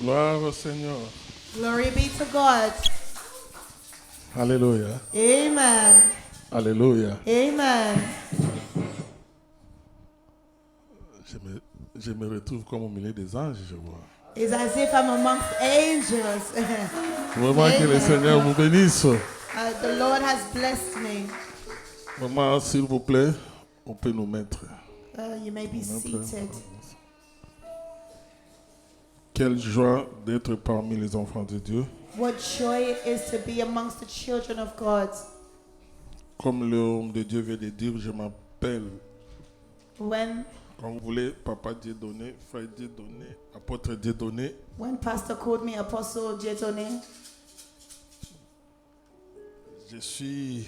Gloire au Seigneur. Glory be to God. Alléluia. Amen. Alléluia. Amen. Je me retrouve comme au milieu des anges, je vois. It's as if I'm amongst angels. Vraiment que le Amen. Seigneur vous bénisse. The Lord has blessed me. Maman, s'il vous plaît, on peut nous mettre. You may be seated. Quelle joie d'être parmi les enfants de Dieu. What joy it is to be amongst the children of God. Comme l'homme de Dieu veut le dire, je m'appelle. When Quand vous voulez, Papa Dieudonné, Frère Dieudonné, Apôtre Dieudonné. When Pastor called me Apostle Dieudonné, Je suis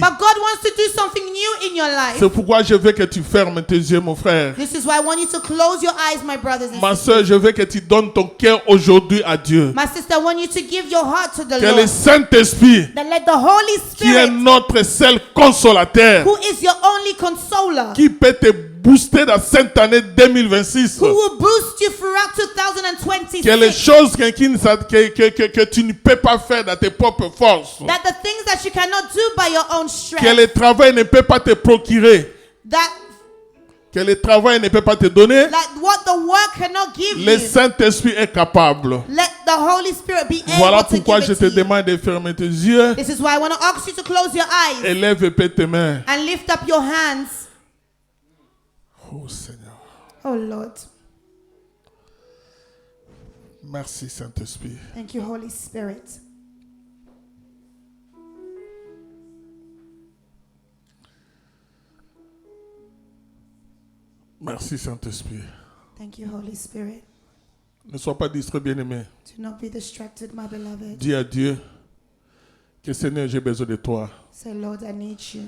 But God wants to do something new in your life. C'est pourquoi je veux que tu fermes tes yeux, mon frère. This is why I want you to close your eyes, my brothers and Ma sisters. soeur, je veux que tu donnes ton cœur aujourd'hui à Dieu. My sister, I want you to give your heart to the Que le Lord. Saint-Esprit, That let the Holy qui est Spirit, notre seul consolateur, who is your only consoler, qui peut te booster dans cette année 2026, who will boost you throughout 2026. que les choses que tu ne peux pas faire dans tes propres forces, That the things that you cannot do by your own que strength, le travail ne peut pas te procurer, that que le travail ne peut pas te donner, what the work cannot give le you, Saint-Esprit est capable. let the Holy Spirit be Voilà able to pourquoi give je it te to you. demande de fermer tes yeux, This is why I want to ask you to close your eyes élève et paie tes mains. and lift up your hands. Oh Seigneur, Oh Lord. merci Saint-Esprit. Thank you, Holy Spirit. Merci Saint-Esprit. Thank you, Holy Spirit. Ne sois pas distrait, bien-aimé. Do not be distracted, my beloved. Dis à Dieu que Seigneur, j'ai besoin de toi. Say, Lord, I need you.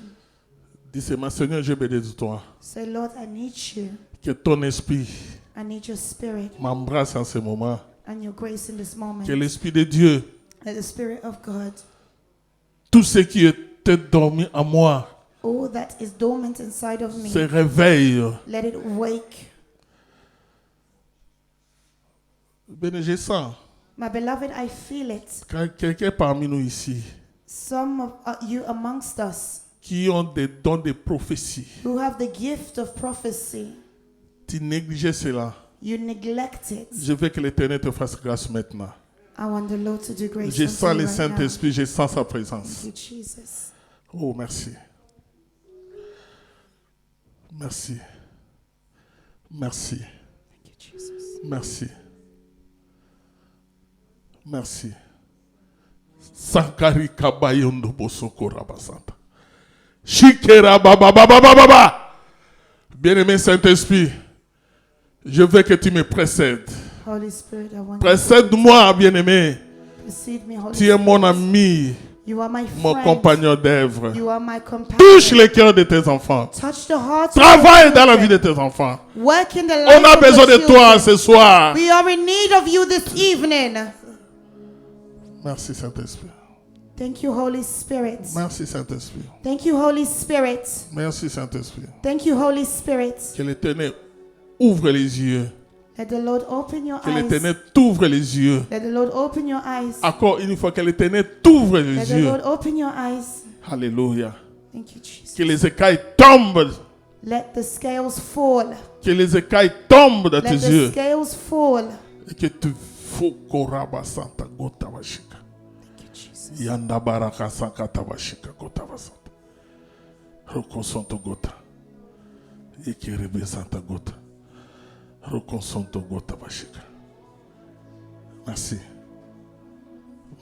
Dis seulement, Seigneur, j'ai besoin de toi. Say, Lord, I need you. Que ton esprit I need your spirit m'embrasse en ce moment. and your grace in this moment. Que l'esprit de Dieu, Let the Spirit of God, tout ce qui était dormi en moi, all that is dormant inside of me, se réveille. let it wake. Bien, je sens My beloved, I feel it. qu'il y a quelqu'un parmi nous ici Some of you amongst us qui ont des dons de prophétie. who have the gift of prophecy, Tu négligeais cela. you neglect it. Je veux que l'Éternel te fasse grâce maintenant. I want the Lord to do grace Je unto sens you le right Saint-Esprit, je sens sa now. présence. Thank you, Jesus. Oh, merci. Merci. Merci. Thank you, Jesus. Merci. Merci. Sankari kabayondo bosoko rabasanta. Shikera baba baba baba baba. Bien-aimé Saint-Esprit, je veux que tu me précèdes. Holy Spirit, I want you Précède-moi, bien-aimé. to precede me, Holy Tu es mon Spirit. ami, You are my mon friend. compagnon d'œuvre. You are my companion. Touche le cœur de tes enfants. Touch the hearts Travaille of dans la your vie de children. tes enfants. Work in the On life a of besoin your de toi children. ce soir. We are in need of you this evening. Merci Saint-Esprit. Thank you, Holy Spirit. Merci Saint-Esprit. Thank you, Holy Spirit. Merci Saint-Esprit. Thank you, Holy Spirit. Que l'Éternel ouvre les yeux. Let the Lord open your Que eyes. l'Éternel t'ouvre les yeux. Let the Lord open your eyes. Encore une fois, que l'Éternel t'ouvre Let les the yeux. Lord open your eyes. Alléluia. Thank you, Jesus. Que les écailles tombent. Let the scales fall. Que les écailles tombent dans Let tes the yeux. scales fall. Et que tu fukoraba santa gota bashika. Thank you, Jesus. Yanda baraka sankata bashika gota basanta. Rokosonto gota. Ekerebe santa gota. Rokosonto gota bashika. Merci.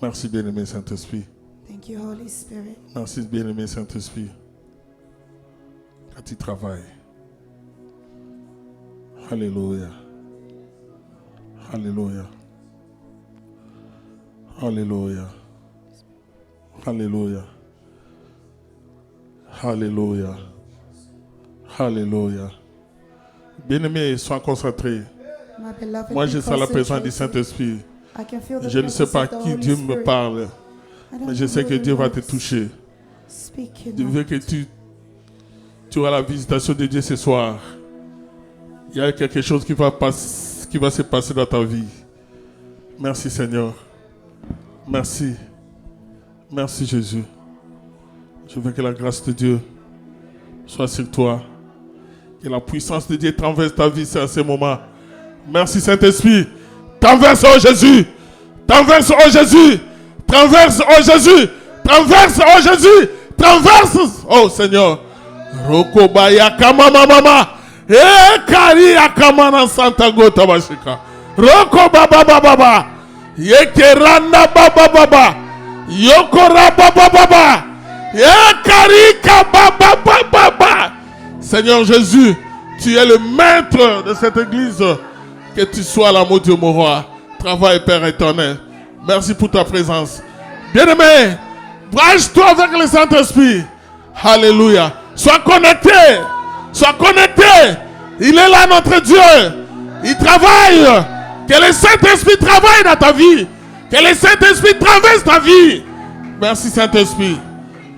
Merci bien-aimé Saint-Esprit. Thank you, Holy Spirit. Merci bien-aimé Saint-Esprit. Quand tu travailles. Alléluia. Alléluia. Alléluia. Alléluia. Alléluia. Alléluia. Bien-aimé, sois concentré. My beloved, Moi, be je sens la présence du concentrated. Saint-Esprit. I can feel the Je ne sais presence pas of the qui Holy Dieu me Spirit. parle, I don't mais je know sais who que it Dieu va te is. toucher. Speak, you Je know. veux que tu auras la visitation de Dieu ce soir. Il y a quelque chose qui va se passer dans ta vie. Merci Seigneur. Merci. Merci Jésus. Je veux que la grâce de Dieu soit sur toi. Que la puissance de Dieu traverse ta vie à ce moment. Merci Saint-Esprit. Traverse, oh Jésus. Traverse, oh Jésus. Traverse, oh Jésus. Traverse, oh Jésus. Traverse, oh Seigneur. Rokobaya kamama mama. Kari akamana santa gota bashika. Rokoba baba baba. Yekeranda baba baba. Yokora baba baba. Yekarika baba baba baba. Seigneur Jésus, tu es le maître de cette église. Que tu sois l'amour de mon roi. Travaille, Père éternel. Merci pour ta présence. Bien-aimé, branche-toi avec le Saint-Esprit. Alléluia. Sois connecté. Sois connecté. Il est là, notre Dieu. Il travaille. Que le Saint-Esprit travaille dans ta vie. Que le Saint-Esprit traverse ta vie. Merci Saint-Esprit.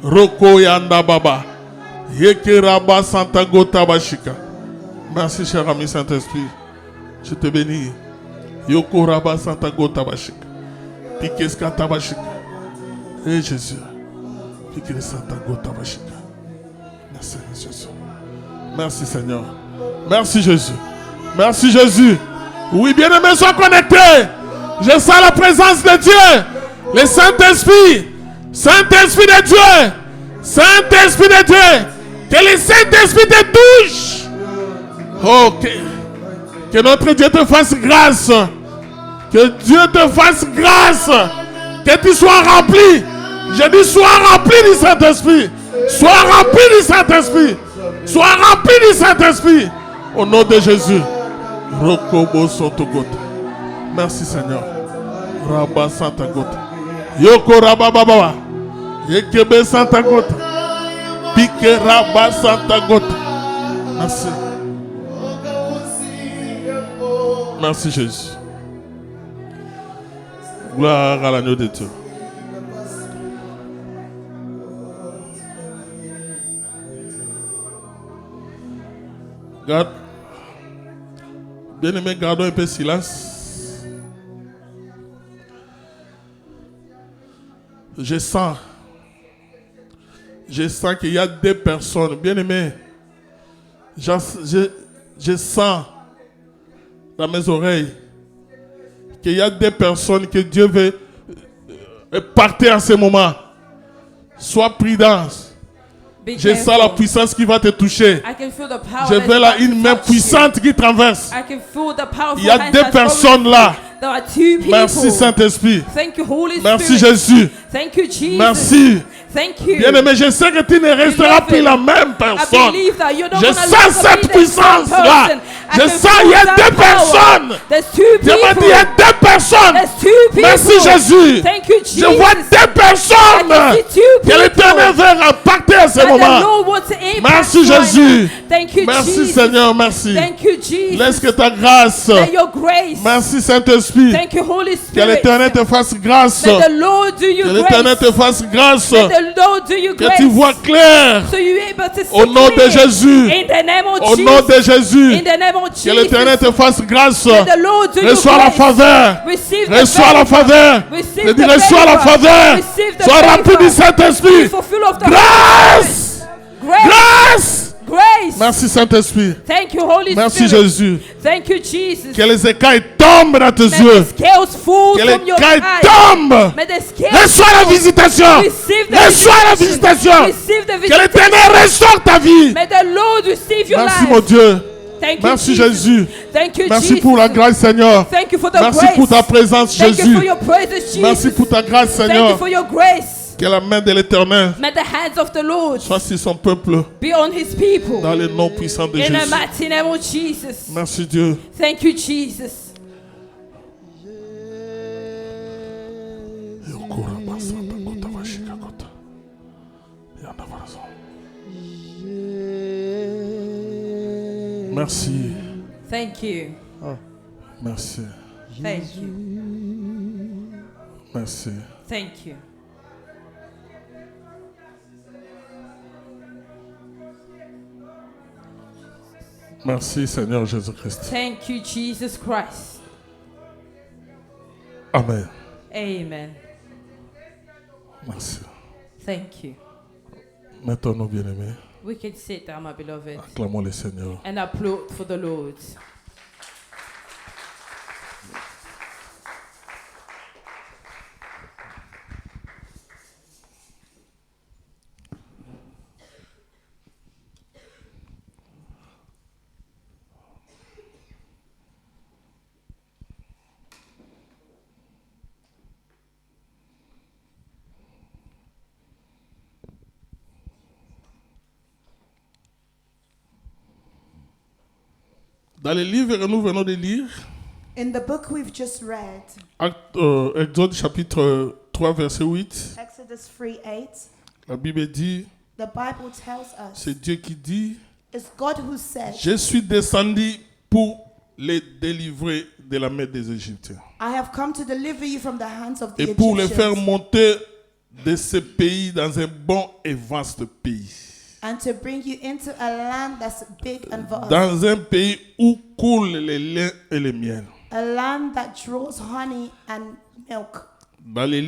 Roko yanda baba. Yekeraba santa gota bashika. Merci cher ami Saint-Esprit. Je te bénis. Yoko raba santa gota bashika. Pikeska tabashika. Et Jésus. Pikere santa gota bashika. Merci Jésus. Merci Seigneur. Merci Jésus. Merci Jésus. Oui, bien-aimés, sois connectés. Je sens la présence de Dieu. Le Saint-Esprit. Saint-Esprit de Dieu. Saint-Esprit de Dieu. Que le Saint-Esprit te touche. Oh, que notre Dieu te fasse grâce. Que Dieu te fasse grâce. Que tu sois rempli. Je dis, sois rempli du Saint-Esprit. Sois rempli du Saint-Esprit. Sois rempli du Saint-Esprit. Au nom de Jésus. Rokobo Sotogota. Merci Seigneur. Rabba Santa Gota. Yoko Rabba Baba. Yekebe Santa Gota. Pique Rabba Santa Gota. Merci. Merci Jésus. Gloire à l'agneau de Dieu. Garde. Bien-aimé, gardons un peu de silence. Je sens qu'il y a des personnes, bien-aimés, je sens dans mes oreilles qu'il y a des personnes que Dieu veut partir en ce moment. Sois prudent. Je sens la puissance qui va te toucher. Je veux là une main puissante qui traverse. Il y a des personnes là. Merci Saint-Esprit. Merci Jésus. Merci. Bien-aimé, je sais que tu ne resteras plus la même personne. Je sens cette puissance-là. Je sens qu'il y a deux personnes. Dieu m'a dit il y a deux personnes. Merci Jésus. Je vois deux personnes que l'Éternel veut impacter à ce moment. Merci Jésus. Merci Seigneur, merci. Laisse que ta grâce. Merci Saint-Esprit. Que l'Éternel te fasse grâce. Que l'Éternel te fasse grâce. Que tu vois clair. Au nom de Jésus. Au nom de Jésus. Que l'Éternel te fasse grâce. Reçois la faveur. Reçois la faveur. Je dis reçois la faveur. Sois rempli du Saint-Esprit. Grâce. Grâce. Merci Saint-Esprit. Merci Jésus. Que les écailles tombent dans tes yeux. Que les écailles tombent. Reçois la visitation. Reçois la visitation. Que l'Éternel restaure ta vie. Merci mon Dieu. Merci Jésus. Merci pour la grâce Seigneur. Merci pour ta présence Jésus. Merci pour ta grâce Seigneur. Que la main de l'Éternel soit sur son peuple. Dans le nom puissant de Jésus. Merci Dieu. Thank you, Jesus. Merci. Thank you. Merci. Thank you. Merci. Thank you. Merci Seigneur Jésus-Christ. Thank you, Jesus Christ. Amen. Amen. Merci. Thank you. Mettons-nous bien-aimés. We can sit down, my beloved, Acclamons le Seigneur. and applaud for the Lord. Dans les livres que nous venons de lire, In the book we've just read, Exode chapitre 3 verset 8, Exodus 3:8, la Bible dit, The Bible tells us C'est Dieu qui dit, it's God who said, je suis descendu pour les délivrer de la main des Égyptiens I have come to deliver you from the hands of the et pour les faire Egyptians monter de ce pays dans un bon et vaste pays. and to bring you into a land that's big and vast, Dans un pays où coulent les laits et les miels. a land that draws honey and milk, Dans les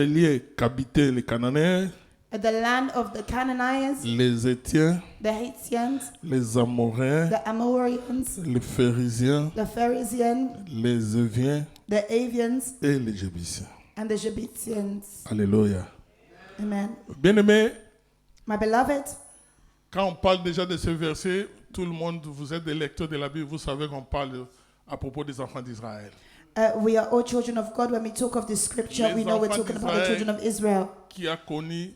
lieux qu'habitaient les Cananéens, the land of the Canaanites, les Étiens, the Hittians, les Amoréens, the Amorians, les Phérésiens, the Pharisans, les Éviens the Avians, et les Jébusiens. and the Jebusians. Alléluia. Amen. Bien-aimés, My beloved, quand on parle déjà de ce verset, tout le monde, vous êtes des lecteurs de la Bible, vous savez qu'on parle à propos des enfants d'Israël. we are all children of God. When we talk of this scripture, Les we know we're enfants talking about the children of Israel, qui a connu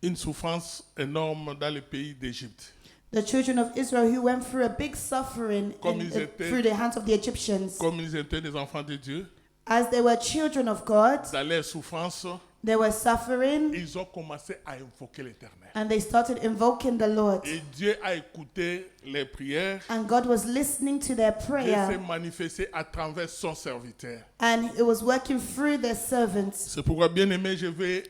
une souffrance énorme dans le pays d'Égypte. the children of Israel who went through a big suffering Comme ils étaient- through the hands of the Egyptians. Comme ils étaient des enfants de Dieu, As they were children of God, dans leur souffrance, they were suffering ils ont commencé à invoquer l'Éternel. and they started invoking the Lord. Et Dieu a écouté les prières. And God was listening to their Dieu s'est prayer manifesté à travers son serviteur. and it was working through their servants. C'est pourquoi, bien-aimé, je vais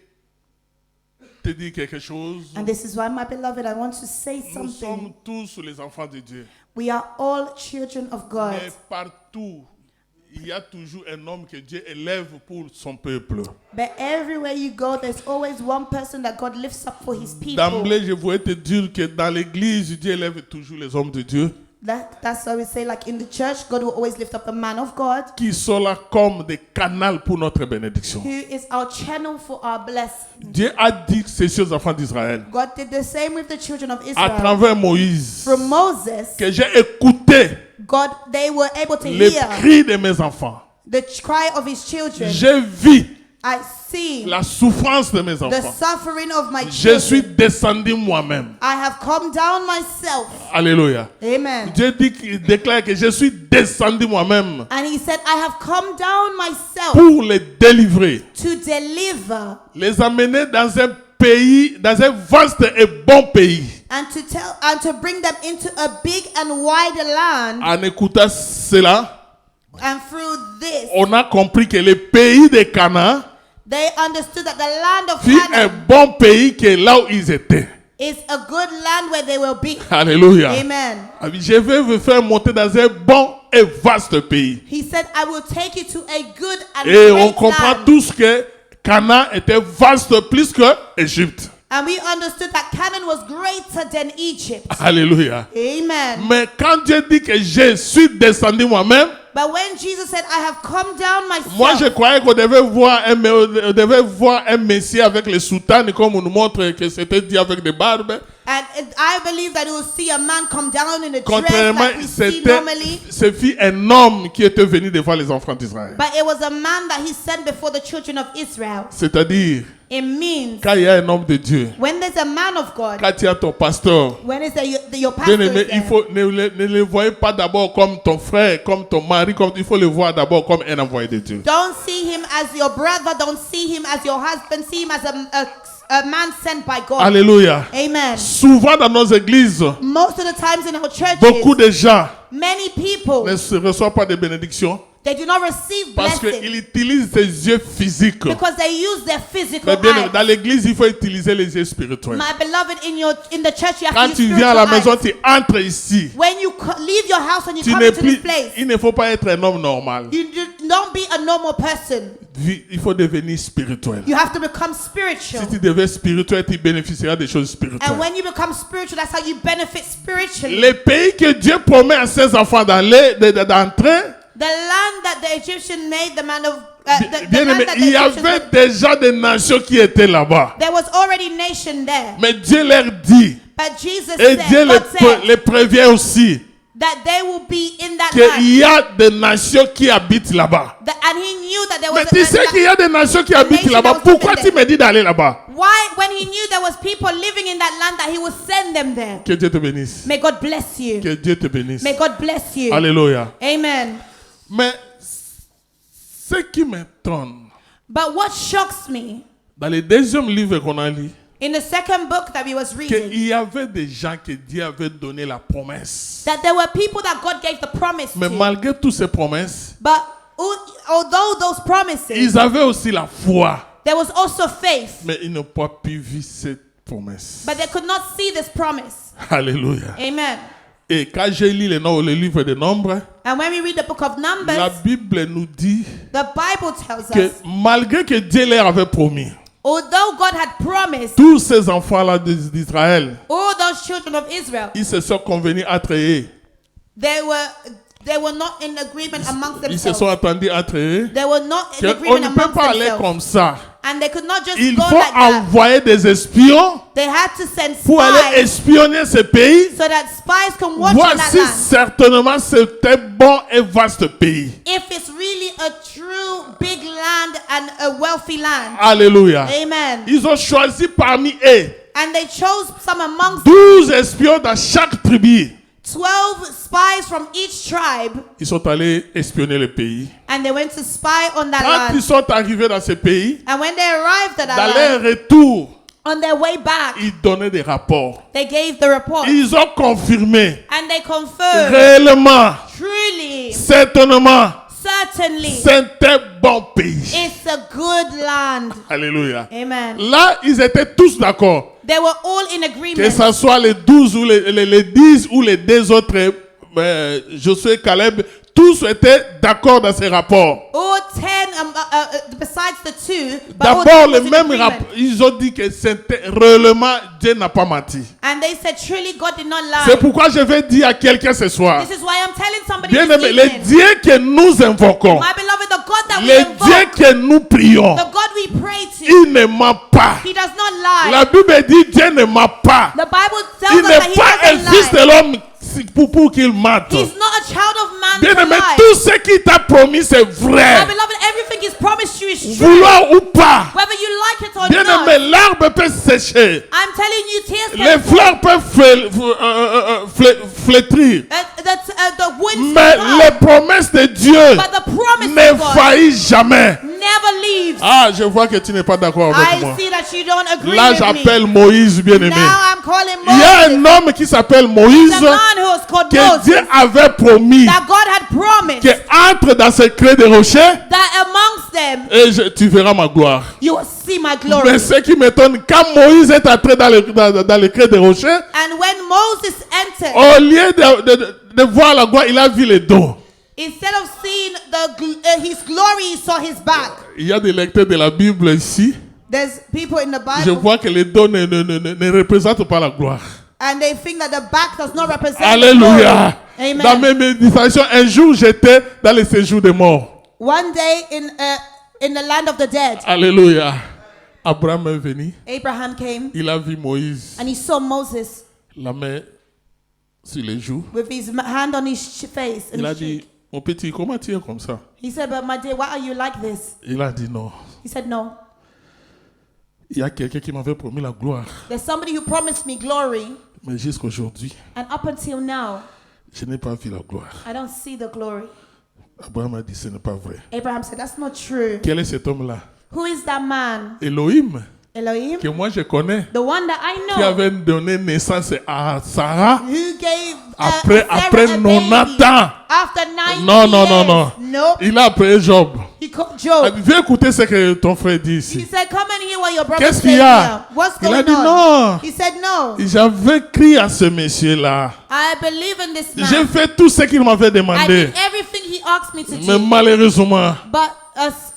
te dire quelque chose. And this is why, my beloved, I want to say Nous sommes something. tous les enfants de Dieu. We are all children of God. Mais partout, il y a toujours un homme que Dieu élève pour son peuple. But everywhere you go, there's always one person that God lifts up for his people. D'emblée, je voudrais te dire que dans l'église, Dieu élève toujours les hommes de Dieu That's why we say, like in the church, God will always lift up the man of God qui sont là comme des canaux pour notre bénédiction. who is our channel for our blessing. Dieu a dit ceci aux enfants d'Israël God did the same with the children of à Israel. travers Moïse From Moses, que j'ai écouté God, they were able to les hear cris de mes enfants. the cry of his children. J'ai vu I see la souffrance de mes the enfants. suffering of my Je suis children. descendu moi-même. I have come down myself. Alléluia. Amen. Dieu dit qu'il déclare que je suis descendu moi-même And he said, I have come down myself pour les délivrer, to deliver les amener dans un pays, dans un vaste et bon pays. and to bring them into a big and wide land. En écoutant cela, And through this, on a compris que le pays de Canaan they understood that the land of fut un Canaan bon pays que là où ils étaient. is a good land where they will be. Alléluia. Amen. Je vais vous faire monter dans un bon et vaste pays. He said, I will take you to a good and Et on great comprend land. tous que Canaan était vaste plus que Égypte. And we understood that Canaan was greater than Egypt. Alléluia. Amen. Mais quand Dieu dit que je suis descendu moi-même, But when Jesus said, I have come down moi je myself, croyais qu'on devait voir un Messie avec les soutanes comme on nous montre que c'était dit avec des barbes. and I believe that we will see a man come down in a dress Contrairement, like we see normally. ce fut un homme qui était venu devant les enfants d'Israël. But it was a man that he sent before the children of Israel. C'est-à-dire, It means quand il y a un homme de Dieu, when there's a man of God, quand il y a ton pasteur, when is your pastor bien aimé, is il there, faut ne le voyez pas d'abord comme ton frère, comme ton mari, il faut le voir d'abord comme un envoyé de Dieu. don't see him as your brother, don't see him as your husband, see him as a man sent by God. Alléluia. Amen. Souvent dans nos églises, Most of the times in our beaucoup churches, de gens many people, ne reçoivent pas de bénédiction they do not receive parce blessing qu'ils utilisent ses yeux physiques. because they use their physical Mais bien, dans eyes. l'église, il faut utiliser les yeux spirituels. My beloved, in the church, you have Quand to tu use viens à la spiritual maison, eyes. tu entres ici. When you leave your house and you Tu come n'es into this plus, place, il ne faut pas être un homme normal. don't be a normal person. Il faut devenir spirituel. You have to become spiritual. Si tu deviens spirituel, tu bénéficieras des choses spirituelles. And when you become spiritual, that's how you benefit spiritually. Les pays que Dieu promet à ses enfants d'entrer, The land that the Egyptian made, the man of bien aimé, il y avait déjà des nations qui étaient là-bas. there was already nation there. Mais Dieu leur dit, But Jesus et said, Dieu God said les prévient aussi, that they will be in that qu'il land. y a des nations qui habitent là-bas. And he knew that there Mais was tu sais qu'il y a des nations qui habitent nation là-bas. that was Pourquoi living tu me dis d'aller là-bas? Why, when he knew there was people living in that land, that he would send them there. Que Dieu te bénisse. May God bless you. Que Dieu te bénisse. May God bless you. Alléluia. Amen. Mais ce qui m'étonne But what shocks me Dans le deuxième livre qu'on a lu, in the second book that we was reading, qu'il y avait des gens que Dieu avait donné la promesse. that there were people that God gave the promise Mais to. malgré toutes ces promesses, But although those promises, ils avaient aussi la foi. there was also faith. Mais ils n'ont pas pu vivre cette promesse. But they could not see this promise. Alléluia. Amen. Et quand j'ai lu le livre des Nombres, And when we read the book of la Numbers, Bible nous dit the Bible tells que us, malgré que Dieu leur avait promis, although God had promised tous ces enfants-là d'Israël, all those children of Israel, ils se sont convenus entre eux. they were not in agreement amongst Ils se sont themselves. attendus entre eux. They were not in On agreement ne peut amongst pas aller themselves. comme ça. And they could not just Il go faut like that. envoyer des espions They had to send pour aller spies espionner ce pays. so that spies can watch on that Voici land. certainement c'était bon et vaste pays. If it's really a true big land and a wealthy land. Alléluia. Amen. Ils ont choisi parmi eux And they chose some amongst 12 espions dans chaque tribu. 12 spies from each tribe, Ils sont allés espionner le pays. and they went to spy on that Quand ils land. sont arrivés dans ce pays, And when they arrived at dans that leur land, retour, on their way back, ils donnaient des rapports. they gave the report. Ils ont confirmé And they confirmed, réellement, truly, certainement, certainly, c'est un bon pays. it's a good land. Alléluia. Amen. Là, ils étaient tous d'accord. They were all in Que agreement. ce soit les 12 ou les 10 ou les deux autres, Josué et Caleb, tous étaient d'accord dans ces rapports. All 10, besides the two, but all D'abord, 10 le was in même agreement. rapport, ils ont dit que c'était réellement, Dieu n'a pas menti. And they said, truly, God did not C'est lie. pourquoi je vais dire à quelqu'un ce soir, This is why I'm telling somebody bien this aimé, le evening, Dieu que nous invoquons, my beloved, the God that we le Dieu invoke, que nous prions, the God we pray to, il ne ment pas. He does not lie. La Bible dit Dieu ne ment pas. The Bible Il tells us that n'est He pas un doesn't fils de lie. l'homme pour qu'il mente. He's not a child of man Bien to aimé, lie. tout ce qu'il t'a promis, c'est My vrai. beloved, everything He's promised you is true. Vouloir ou pas. Whether you like it or Bien not. aimé, l'arbre peut sécher. I'm telling you, tears Les can fall. fleurs peuvent flétrir. The winds Mais come, les promesses de Dieu but the promise ne of God faillissent jamais. never leaves. Ah, je vois que tu n'es pas d'accord avec I moi. see that you don't agree Là, with me. j'appelle Moïse, bien aimé. Now I'm calling Il y a Moses. un homme qui s'appelle Moïse The man who was called que Moses, Dieu avait promis that God had promised que entre dans ce creux de rocher that amongst them et tu verras ma gloire. you will see my glory. Mais ce qui m'étonne, quand Moïse est entré dans le creux de rocher, And when Moses entered, au lieu de voir la gloire, il a vu les dos. instead of seeing his glory, he saw his back. Il y a des lecteurs de la Bible ici. There's people in the Je Bible, vois que les dos ne représentent pas la gloire. and they think that the back does not represent the Alléluia. glory. Amen. Dans mes méditations, un jour, j'étais dans le séjour des morts. One day in the land of the dead, Alléluia. Abraham est venu. Abraham came Il a vu Moïse, and he saw Moses la main sur les joues. with his hand on his face. And Il a his cheek. dit, mon petit, comment tu es comme ça? He said, but my dear, why are you like this? Il a dit non. He said, no. Il y a quelqu'un qui m'avait promis la gloire. There's somebody who promised me glory, Mais jusqu'aujourd'hui, and up until now, je n'ai pas vu la gloire. I don't see the glory. Abraham a dit, ce n'est pas vrai. Abraham said, that's not true. Quel est cet homme-là? Who is that man? Elohim, Elohim? que moi je connais, The one that I qui know, avait donné naissance à Sarah who gave après Sarah a 90 baby ans. after 90 Non, non, years. non, non. Nope. Il a appelé Job. He called Job. Viens écouter ce que ton frère dit He ici. said, come and hear what your brother Qu'est-ce said qu'il y a? here. What's Il a going dit on? non. He said, no. J'avais crié à ce monsieur-là. I believe in this J'ai man. fait tout ce qu'il m'avait I demandé. did everything he asked me to Mais do. malheureusement, But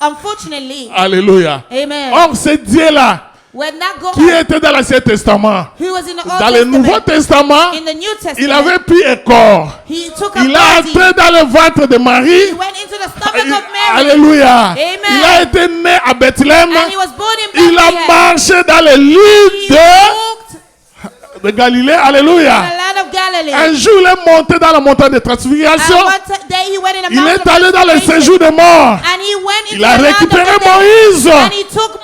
unfortunately, alléluia. amen. Or, ce Dieu-là, When that God qui était dans l'Ancien Testament, who was in the Old dans le Nouveau Testament, Testament, in the New Testament, il avait pris un corps. he took a Il a body, entré dans le ventre de he Marie. went into the stomach of Mary, Alléluia. Amen. Il a été né à Bethléem. and he was born in Il a Bethlehem. marché dans les lits He walked de Galilée. in Alléluia. the land of Galilee. Un jour, il est monté dans la montagne de transfiguration. And one day he went in a Il mountain est of allé dans le transfiguration, séjour des morts. and he went into Il a the land of récupéré the dead, Moïse. and he took Et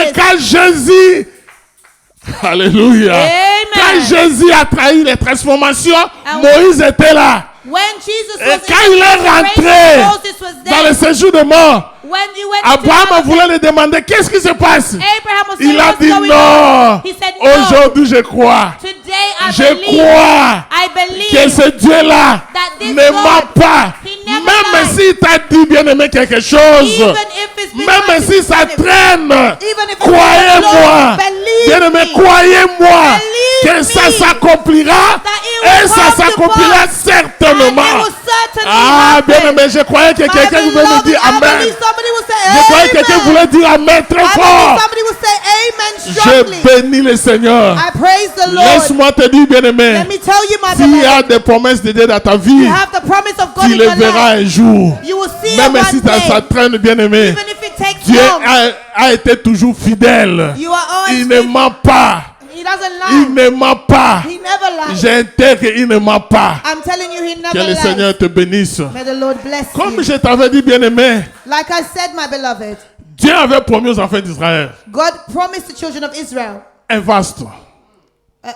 Moses. quand Jésus, alléluia, Amen. quand Jésus a trahi les transformations, And Moïse était là. When Jesus Et was quand il est in the rentré Moses was dans le there. séjour des morts, When you went Abraham to voulait le demander, qu'est-ce qui se passe? Abraham was saying, Il a what's dit going non. on? He said, no. Aujourd'hui, je crois. Today I Je believe. crois I que believe ce Dieu-là that this ne God, ment pas. he never Même lies. s'il t'a dit bien-aimé quelque chose, Even if it's been même right si to ça him. traîne, Even if it's croyez-moi, been believe bien-aimé, me. croyez-moi Believe que ça me. s'accomplira That it will et ça come to s'accomplira pass. certainement. And it will certainly Ah, happen. bien-aimé, je croyais que My quelqu'un voulait me beloved, dire I Amen. believe somebody will say Je croyais que quelqu'un amen. voulait dire Amen très I believe fort. somebody will say amen Je strongly. bénis le Seigneur. I praise the Lord. Laisse-moi te dire, bien-aimé, Let me tell you, my s'il y a beloved, des promesses de Dieu dans ta vie, you have the promise of God tu in les your verras life. un jour. You will see it Même one si ça day. traîne, bien-aimé, Even if it takes Dieu long, a été toujours fidèle. you are always Il ne faithful. ment pas. He doesn't Il lie. ne ment pas. He never lies. J'intègre qu'il ne ment pas. I'm telling you, he Que never le lies. Seigneur te bénisse. May the Lord bless Comme you. je t'avais dit, bien-aimé, Like I said, my beloved, Dieu avait promis aux enfants d'Israël God promised the children of Israel un vaste, a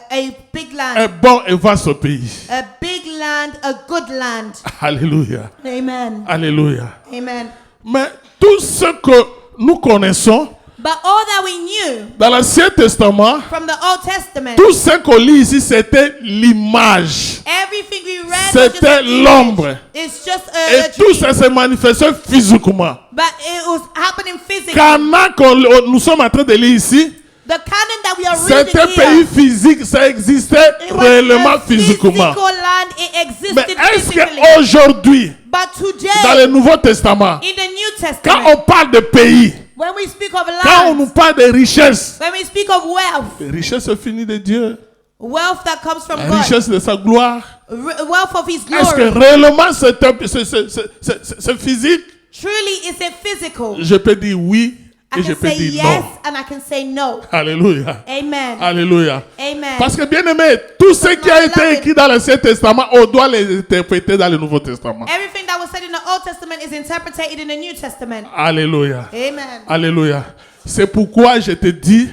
big land, un bon et vaste pays. a big land, a good land. Alléluia. Amen. Alléluia. Amen. Mais tout ce que nous connaissons But all that we knew dans l'Ancien Testament, from the Old Testament, tout ce qu'on lit ici, c'était l'image. everything we read was just C'était an image. l'ombre. It's just Et a tout dream. ça se manifestait physiquement. But it was happening physically. Cana, nous sommes en train de lire ici, The canon that we are reading c'était un pays here, physique, ça existait it was réellement a physiquement. physical land. It Mais existed est-ce physically. qu'aujourd'hui, But dans le today, Nouveau Testament, in the New quand Testament, on parle de pays, when we speak of quand on nous land, parle de richesse, when we speak of wealth, la richesse finie de Dieu, wealth that comes from la God, richesse de sa gloire, wealth of His est-ce que glory, réellement c'est physique? truly is it physical? Je peux dire oui I et je can peux say dire yes non. and I can say no. Alléluia. Amen. Alléluia. Amen. Parce que bien aimé, tout ce qui a été écrit dans l'Ancien Testament, on doit les interpréter dans le Nouveau Testament. Everything that was said in the Old Testament is interpreted in the New Testament. Alléluia. Amen. Alléluia. C'est pourquoi je te dis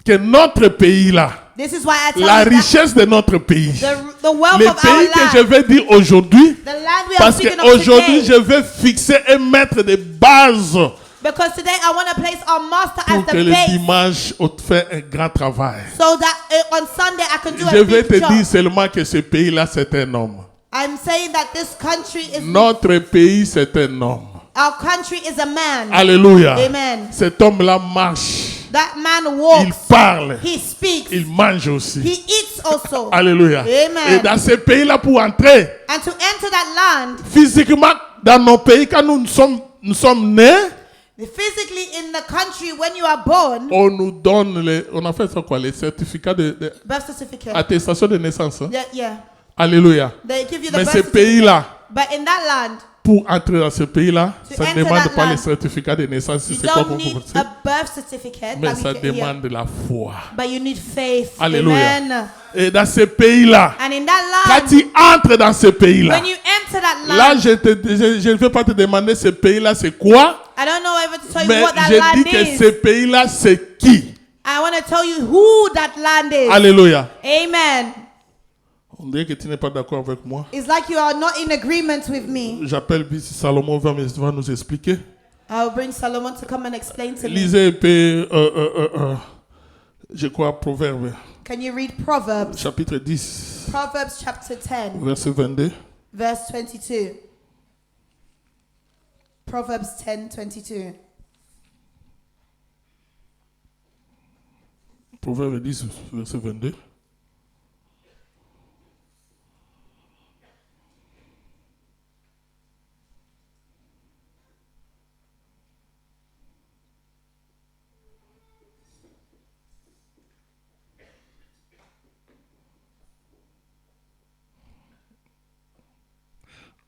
que notre pays là, This is why I tell la you that richesse de notre pays, the wealth le of our pays que je land, vais dire aujourd'hui, the land we are parce speaking of qu'aujourd'hui today, je vais fixer et mettre des bases because today I want to place our master as pour que the le base, dimanche on fait un grand travail. so that on Sunday I can do Je a vais big te dire job. seulement que ce pays là c'est un homme. I'm saying that this country is Notre pays c'est un homme. our country is a man. Alléluia. Amen. Cet homme là marche, That man il walks, parle, he speaks, il mange aussi. he eats also. Alléluia. Amen. Et dans ce pays là pour entrer And to enter that land, physiquement dans nos pays quand nous sommes nés, physically in the country when you are born, on nous donne on a fait ça quoi, les certificats de birth certificate. attestation de naissance. Hein? Yeah. Alléluia. They give you the Mais birth ce certificate. pays là, But in that land, pour entrer dans ce pays là, To ça ne enter demande that pas land, les certificats de naissance, you c'est quoi don't qu'on need commence. a birth certificate, Mais that we ça get here, demande de la foi. but you need faith. Alléluia. Amen. Et dans ce pays là, And in that quand land, tu entres dans ce pays là, when you enter that là land, je ne vais pas te demander ce pays là c'est quoi, I don't know ever to tell you mais what that je land dis que is. ce pays là c'est qui. I want to tell you who that land is. Alléluia. Amen. On dirait que tu n'es pas d'accord avec moi. It's like you are not in agreement with me. J'appelle Vice Salomon va nous expliquer. I'll bring Solomon to come and explain to me. Lisez un peu, je crois, Proverbe, Can you read Proverbs? chapitre 10, Proverbs chapter 10, verset 22. verse 22. Proverbs 10, 22. Proverbe 10, verset 22.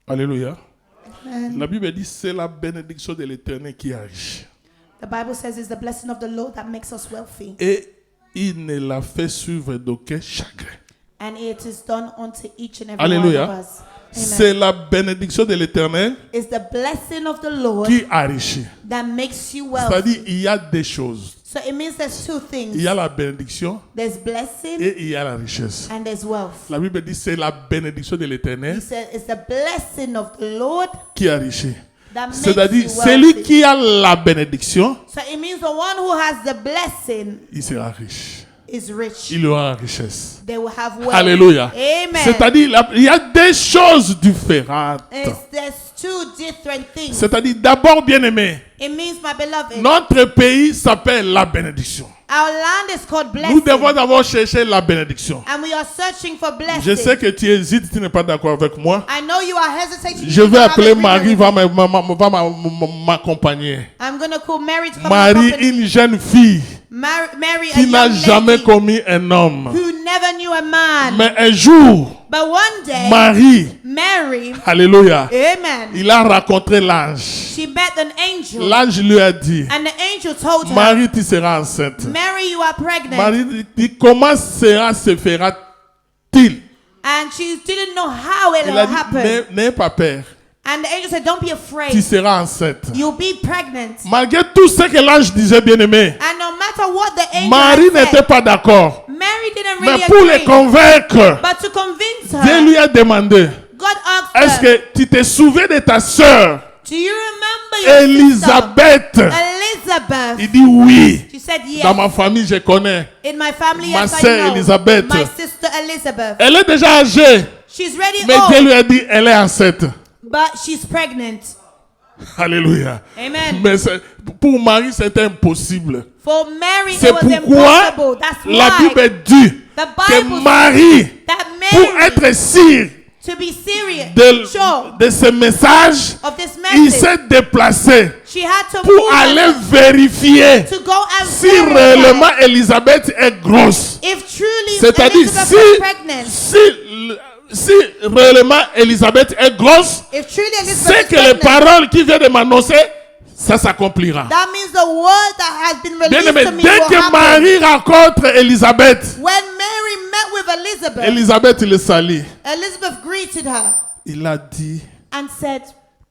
Alléluia. La Bible dit c'est la bénédiction de l'Éternel qui agit. The Bible says it's the blessing of the Lord that makes us wealthy. Et il ne la fait suivre d'aucun chagrin. And it is done unto each and every Alléluia. one of us. C'est Amen. la bénédiction de l'Éternel It's the blessing of the Lord qui enrichit. that makes you wealthy. C'est-à-dire il y a des choses. So it means there's two Il things. y a la bénédiction There's blessing et il y a la richesse. and there's wealth. La Bible dit c'est la bénédiction de He l'Éternel said it's the blessing of the Lord qui enrichit. that makes C'est-à-dire, you celui wealthy. qui a la bénédiction, So it means the one who has the blessing il sera riche. is rich. Il aura la richesse. They will have wealth. Alléluia. Amen. C'est-à-dire, il y a des choses différentes. There's two different things. C'est-à-dire, d'abord, bien-aimé, It means, my beloved, notre pays s'appelle la bénédiction. our land is called Nous blessing. devons d'abord chercher la bénédiction. And we are searching for blessing. Je sais que tu hésites, tu n'es pas d'accord avec moi. I know you are hesitating. Je You vais don't have appeler agreement Marie, with me. va m'accompagner. I'm going to call Mary to come Marie, accompany me. une jeune fille Mary, a qui n'a young jamais lady commis un homme. who never knew a man. Mais un jour, But one day, Marie, Mary, alléluia, amen, il a rencontré l'ange. she met an angel. L'ange lui a dit, And the angel told her, Marie, tu seras enceinte. Mary, you are pregnant. Marie dit, comment cela se fera-t-il? And she didn't know how it Il will a dit, happen. n'aie pas peur, And the angel said, don't be tu afraid. seras enceinte. You'll be pregnant. Malgré tout ce que l'ange disait, bien-aimé, And no matter what the angel Marie had n'était said, pas d'accord. Mary didn't Mais really pour les agree. convaincre, But to convince Dieu her, lui a demandé, God asked est-ce her, que tu te souviens de ta sœur, do you remember your Elisabeth? sister, Elizabeth? Il dit oui. She said, yes. Dans ma famille, je connais. In my family, Ma yes, I sœur know. Elizabeth. My sister Elizabeth. Elle est déjà âgée, She's ready mais Dieu old, lui a dit, elle est enceinte. but she's pregnant. Alléluia. Amen. Mais pour Marie, c'était impossible. For Mary, C'est it was pourquoi impossible. That's la why Bible dit the que Bible Marie, that pour Mary, être sûre to be serious, sure de ce message, of this il message, s'est déplacé she had to pour move aller herself vérifier to go and si verify réellement Elisabeth est grosse. if truly C'est-à-dire, Elizabeth was pregnant. si réellement Elisabeth est grosse, If truly c'est Elizabeth que is les pregnant, paroles qui viennent de m'annoncer, ça s'accomplira. that means the word that has been Bien released aimé, to me dès will que happen. Marie rencontre Elisabeth, When Mary met with Elizabeth, Elisabeth le salue. Elizabeth greeted her Il a dit, and said,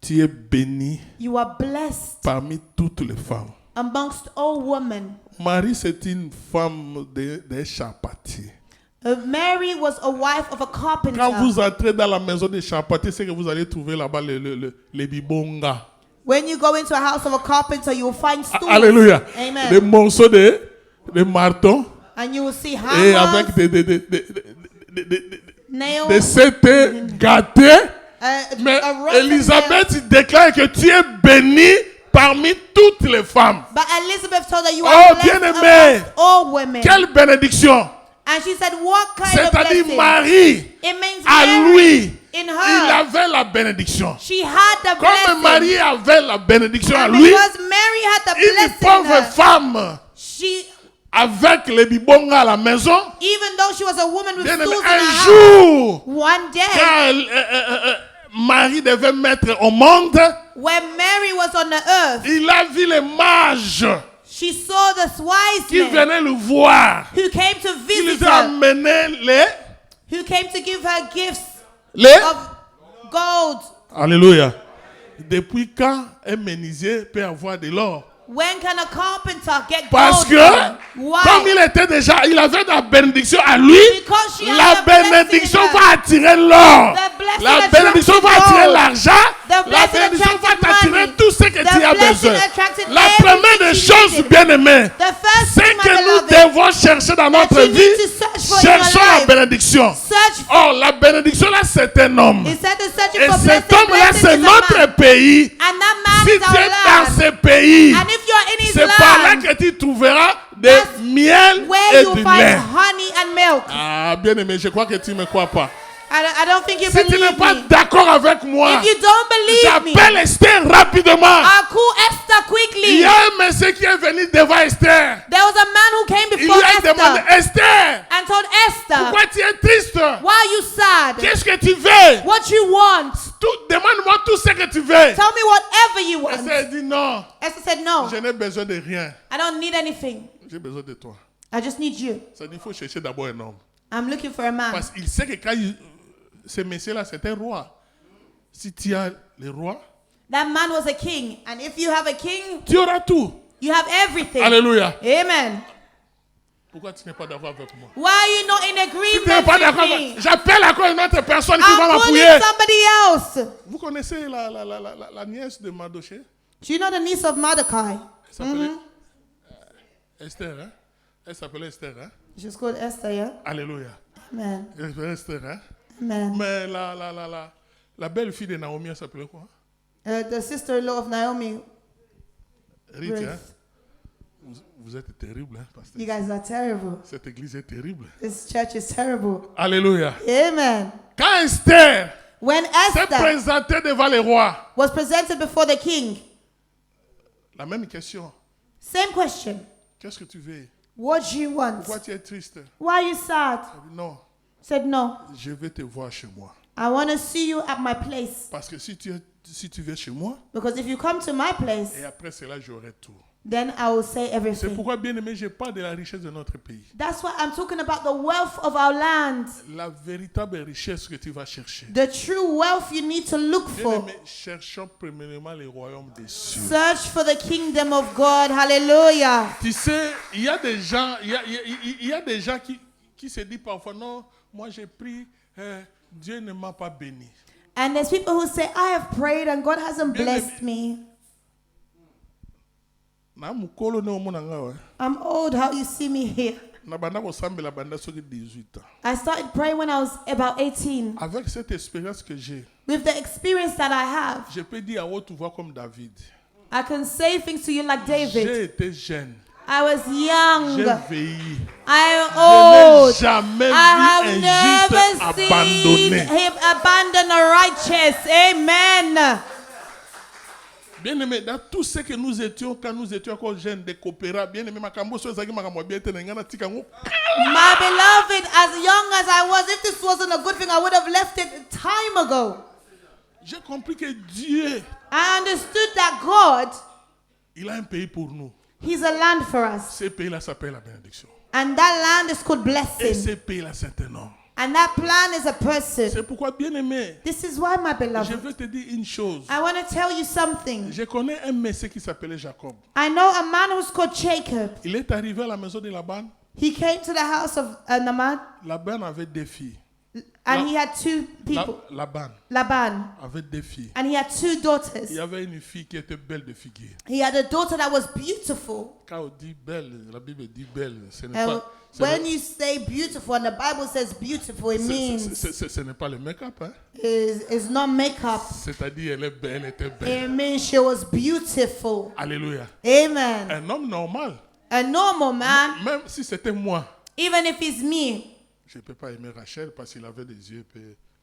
tu es bénie you are blessed parmi toutes les femmes. amongst all women. Marie, c'est une femme de charpentier. Mary was a wife of a carpenter. Quand vous entrez dans la maison des charpentiers, c'est que vous allez trouver là-bas les bibongas. When you go into a house of a carpenter, you will find stools. Alléluia. Amen. Des morceaux de marteau And you will see et hammers, avec nails, des CT gâtés. Mais a rope and nails. Elisabeth déclare que tu es bénie parmi toutes les femmes. But Elizabeth told her, you Oh, are blessed bien-aimée. amongst all women. Quelle bénédiction! And she said, what kind of C'est-à-dire blessing? Marie, It means à Mary, lui, in il her, avait la bénédiction. she had the Comme blessing. Marie avait la bénédiction à And lui, because Mary had the une blessing, pauvre femme she, avec les bibongas à la maison, even though she was a woman with bien aimé, stools in her un house, jour, one day, quand Marie devait mettre au monde, when Mary was on the earth, il a vu les mages she saw the wise qui men venaient le voir. who came to Il visit les a her, amenés who came to give her gifts les... of gold. Alléluia. Depuis quand un menuisier peut avoir de l'or? When can a carpenter get Parce gold? que, from? comme Why? il était déjà, il avait la bénédiction à lui, Because she had la the blessing bénédiction in her. va attirer l'or. The blessing La attracted bénédiction va gold. attirer l'argent. The La blessing bénédiction va attracted t'attirer money. tout ce que The tu as blessing besoin. attracted La everything première des she choses, needed. bien-aimés, The first c'est thing, my que nous beloved, devons chercher dans that notre you vie, need to search for in cherchons your la life. bénédiction. Search for, Oh, la bénédiction là, c'est un homme. instead of searching Et for cet blessing, homme-là, blessing c'est is a man. notre pays. And that man Si is tu our es dans land. ce pays, And if you're in his c'est par là land, que tu trouveras des that's miel where et you du find lait. honey and milk. Ah, bien aimé, je crois que tu ne me crois pas. I don't think you Si tu n'es believe pas me. d'accord avec moi, If you don't believe me, j'appelle Esther rapidement. I'll call Esther Il quickly. y a un monsieur qui est venu devant Esther. There was a man who came Il before lui a demandé, Esther Esther, and told Esther, pourquoi tu es triste? why are you sad? Qu'est-ce que tu veux? What you want? Demande-moi tout ce que tu veux. Tell me whatever you want. Esther dit non, Esther said, no, je n'ai besoin de rien. I don't need anything. J'ai besoin de toi. I just need you. Ça dit, il faut chercher d'abord un homme. I'm looking for a man. Parce qu'il sait que quand ce monsieur-là, c'est un roi. Si tu as le roi, That man was a king. And if you have a king, tu auras tout. you have everything. Alléluia. Amen. Pourquoi tu n'es pas d'accord avec moi? Why are you not in Si tu n'es agreement pas with d'accord me? avec moi, j'appelle encore une autre personne qui va I'm m'appuyer. calling somebody else. Vous connaissez la nièce de Mardoché? Do you know the niece of Mordecai? Elle s'appelait Esther, hein? Elle s'appelait Esther, hein? She's called Esther, yeah? Alléluia. Amen. Elle s'appelait Esther, hein? Amen. Mais la belle-fille de Naomi, elle s'appelait quoi? The sister-in-law of Naomi, Ruth, hein? Ruth. Vous êtes terrible, hein, pasteur? You guys are terrible. Cette église est terrible. This church is terrible. Alléluia. Amen. Quand Esther When s'est Esther présentée devant les rois, was presented before the king, la même question. same question. Qu'est-ce que tu veux? What do you want? Pourquoi tu es triste? Why are you sad? Elle dit, non, Said no. je vais te voir chez moi. I want to see you at my place. Parce que si tu viens chez moi, Because if you come to my place, et après cela, j'aurai tout. then I will say C'est everything. pourquoi, bien aimé, je parle de la richesse de notre pays. That's why I'm talking about the wealth of our land. La véritable richesse que tu vas chercher. The true wealth you need to look Bien for. aimé, cherchons premièrement le royaume des cieux. Search for the kingdom of God. Hallelujah. Tu sais, il y a des gens, il y a des gens qui se disent parfois, non, moi j'ai prié, Dieu ne m'a pas béni. And there's people who say, I have prayed and God hasn't Bien blessed me. Na mukolo ne omona ngawa. I'm old. How you see me here? Na banda bosambela banda soki 18 ans. I started praying when I was about 18. Avec cette expérience que j'ai, With the experience that I have, je peux dire à haute voix comme David. I can say things to you like David. J'ai été jeune. I was young. J'ai vieilli. I am Je n'ai old. jamais I vu have un juste never seen abandonné. him abandon a righteous. Amen. Bien aimé, dans tout ce que nous étions quand nous étions encore jeunes, des coopérats, bien aimé, makambo so ezaki makambo bien te ngana tika ngo. My beloved, as young as I was, if this wasn't a good thing, I would have left it time ago. J'ai compris que Dieu, I understood that God, il a un pays pour nous. He's a land for us. Ce pays-là s'appelle la bénédiction. And that land is called Et blessing. ce pays-là, c'est un nom. And that plan is a person. C'est pourquoi, bien aimé, This is why, my je beloved, veux te dire une chose. I want to tell you something. Je connais un monsieur qui s'appelait Jacob. I know a man who's called Jacob. Il est arrivé à la maison de Laban. He came to the house of Naaman, Laban avait deux filles. and he had two people. Laban Laban. avait deux filles. And he had two daughters. Il y avait une fille qui était belle de figure. He had a daughter that was beautiful. Quand on dit belle, la Bible dit belle. Ce n'est And pas, when you say beautiful, and the Bible says beautiful, it means ce n'est pas le make-up. Hein? is not makeup. C'est-à-dire, elle est belle, elle était belle. It means she was beautiful. Alléluia. Amen. Un homme normal, A normal man, même si c'était moi, even if it's me, je ne peux pas aimer Rachel parce qu'il avait des yeux un peu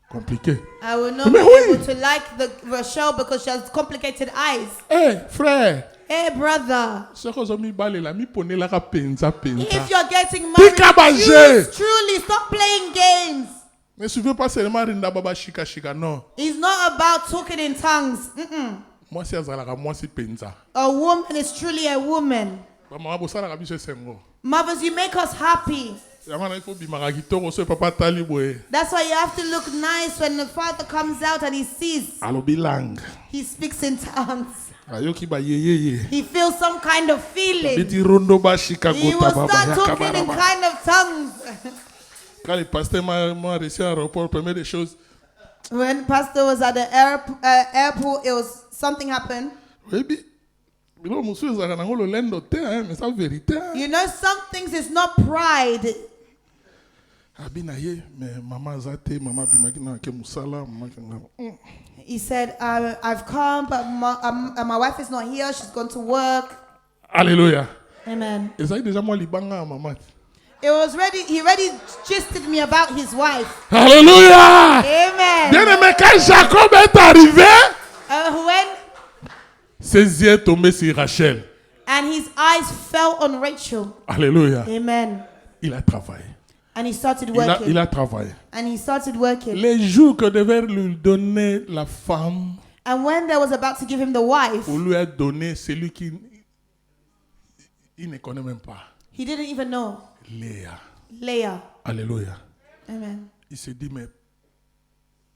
compliqués. I will not Mais be oui. able to like the Rachel because she has complicated eyes. Hé, frère, Hey, brother, ce que j'ai balé la mi pone la ka penza penza. if you're getting married, Tika baje. truly stop playing games. Ne suivez pas seulement rinda baba shika shika non. It's not about talking in tongues. Moi si azalaka moi si penza. A woman is truly a woman. Ba mama bosala ka biso sengo. Mothers, you make us happy. Yamana il faut bimaka kitoko so papa tali boye. That's why you have to look nice when the father comes out and he sees. Alobi lang. He speaks in tongues. Ayoki ba ye. He feels some kind of feeling. Biti rondo ba shika He will gota baba start ya talking in kabara. kind of tongues. Quand le pasteur m'a reçu à l'aéroport, première des choses, When pastor was at the airport, it was something happened. oui, bilo monsieur ezalaka nango lolendo te, mais ça vérité. You know, some things is not pride. Abi na ye, mais maman aza te, maman abimaki na ke musala, maman ke He said, I've come, but my wife is not here. She's gone to work. Alléluia. Amen. Ezali déjà moi libanga maman. It was ready. He already gisted me about his wife. Alléluia. Amen. Bien aimé, quand Jacob est arrivé, When ses yeux tombaient sur Rachel. and his eyes fell on Rachel. Alléluia. Amen. Il a travaillé. And he started Il working. a travaillé. And he started working. Les jours que devait lui donner la femme, And when they was about to give him the wife, on lui a donné celui qui il ne connaît même pas. he didn't even know. Léa. Leah. Alléluia. Amen. Il s'est dit, mais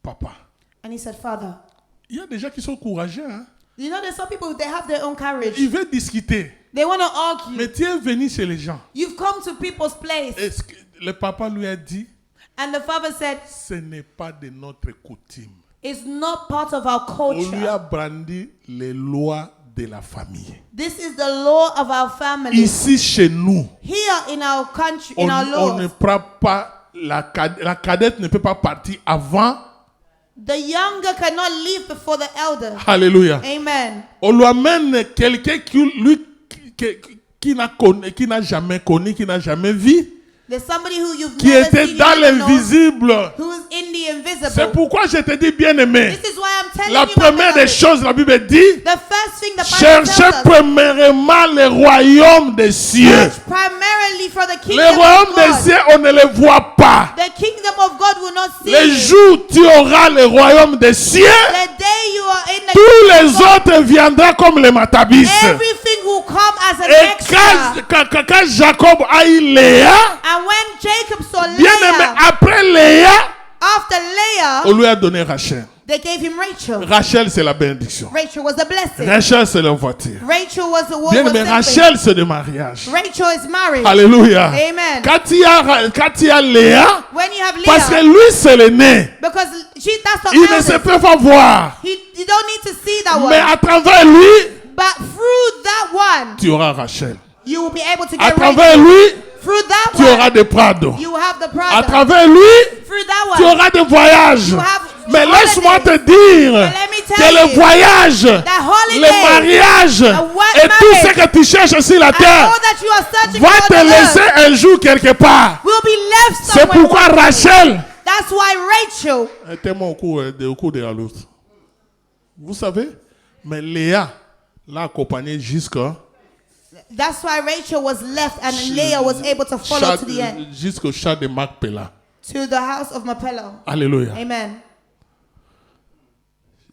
papa, And he said, Father, il y a des gens qui sont courageux. Hein? you know, there's some people, they have their own courage. Ils veulent discuter. They want to argue. Mais tu es venu chez les gens. You've come to people's place. Est-ce que le papa lui a dit, And the father said, ce n'est pas de notre coutume. It's not part of our On lui culture. a brandi les lois de la famille. This is the law of our family. Ici, chez nous, Here in our country, on in our ne laws, prend pas, la cadette ne peut pas partir avant. the younger cannot leave before the elder. Alléluia. Amen. On lui amène quelqu'un qui n'a jamais connu, qui n'a jamais vu, There's somebody who you've qui never était seen, dans you never know, l'invisible. who's in the C'est invisible. pourquoi je te dis, bien-aimé, This is why I'm telling la you, my première des beloved, choses, la Bible dit, the first thing the Bible cherchez tells us, premièrement le royaume des cieux. search primarily for the Le kingdom royaume of des God. cieux, on ne le voit pas. The kingdom of God will not see Le it. jour où tu auras le royaume des cieux, The day you are in the tous les kingdom of God, autres viendront comme les matabis. everything will come as an Et extra. quand Jacob a eu Léa, And when Jacob saw bien-aimé, Leah, après Léa, after Leah, on lui a donné Rachel. they gave him Rachel. Rachel, c'est la bénédiction. Rachel was a blessing. Rachel, c'est la voiture. Rachel was the one. Bien-aimé, Rachel, c'est le mariage. Rachel is married. Alléluia. Amen. Quand il y a Léa, When you have parce que Leah, lui, c'est le né. because that's the Il ne se eldest, peut pas voir. you don't need to see that Mais one. à travers lui, But through that one, tu auras Rachel. you will be able to À get travers Rachel. lui, Through that tu auras one, des prados. you will have the À brother. travers lui, Through that tu one, auras des voyages. you have Mais laisse-moi te holidays. dire let me tell que le you, voyage, holiday, le mariage et tout ce que tu cherches sur la and terre all that you are searching va for te on the laisser earth un jour quelque part. will be left C'est somewhere. pourquoi one day. Rachel That's why Rachel, est tellement au cours de la route. Vous savez, mais Léa l'a accompagné jusqu'à that's why Rachel was left and Leah was able to follow to the end, jusqu'au chat de Macpéla. to the house of Mapello. Alléluia. Amen.